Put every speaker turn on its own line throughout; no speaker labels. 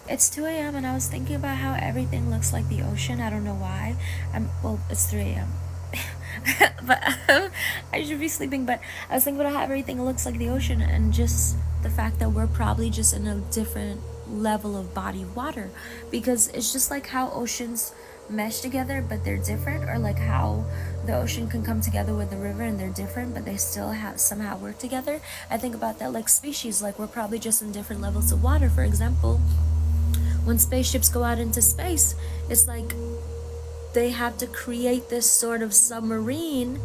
It's 2 a.m. and I was thinking about how everything looks like the ocean. I don't know why. Well, it's 3 a.m. but I should be sleeping. But I was thinking about how everything looks like the ocean, and just the fact that we're probably just in a different level of body of water, because it's just like how oceans mesh together but they're different, or like how the ocean can come together with the river and they're different but they still have somehow work together. I think about that like species, like we're probably just in different levels of water. For example, when spaceships go out into space, it's like they have to create this sort of submarine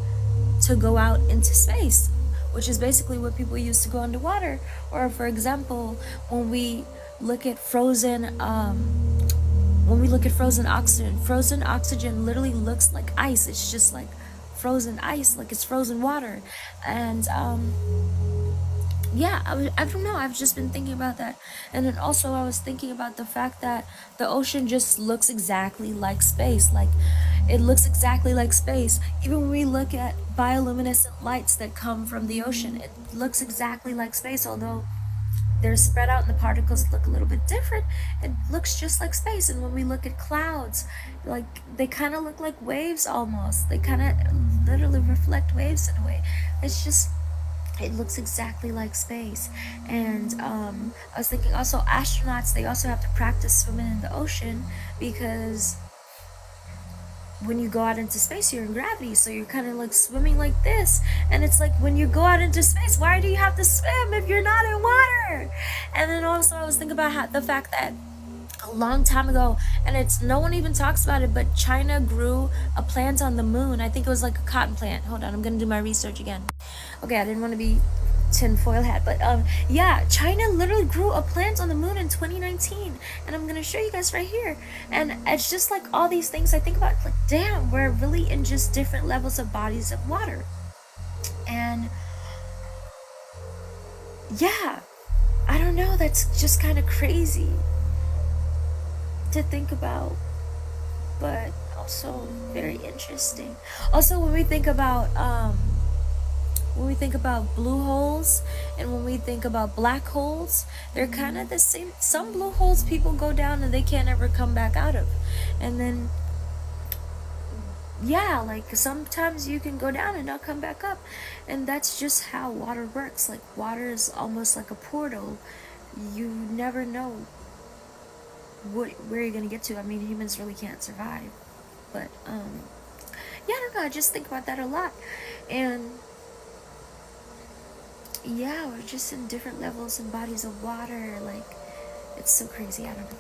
to go out into space, which is basically what people use to go underwater. Or for example, when we look at frozen oxygen literally looks like ice. It's just like frozen ice, like it's frozen water. And yeah, I don't know, I've just been thinking about that. And then also I was thinking about the fact that the ocean just looks exactly like space. Like it looks exactly like space. Even when we look at bioluminescent lights that come from the ocean, it looks exactly like space. Although they're spread out and the particles look a little bit different, it looks just like space. And when we look at clouds, like they kind of look like waves almost. They kind of literally reflect waves in a way. It's just, it looks exactly like space. And I was thinking also astronauts, they also have to practice swimming in the ocean, because when you go out into space you're in gravity, so you're kind of like swimming like this. And it's like, when you go out into space, why do you have to swim if you're not in water? And then also I was thinking about the fact that a long time ago, and it's, no one even talks about it, but China grew a plant on the moon. I think it was like a cotton plant. Hold on, I'm gonna do my research again. Okay, I didn't want to be tinfoil hat, but yeah, China literally grew a plant on the moon in 2019, and I'm gonna show you guys right here. And it's just like all these things I think about, like damn, we're really in just different levels of bodies of water. And yeah, I don't know, that's just kind of crazy to think about, but also very interesting. Also, when we think about blue holes and when we think about black holes, they're kind of the same. Some blue holes people go down and they can't ever come back out of. And then yeah, like sometimes you can go down and not come back up. And that's just how water works. Like water is almost like a portal. You never know where you're gonna get to. I mean, humans really can't survive. But yeah, I don't know, I just think about that a lot. And yeah, we're just in different levels and bodies of water. Like, it's so crazy. I don't know.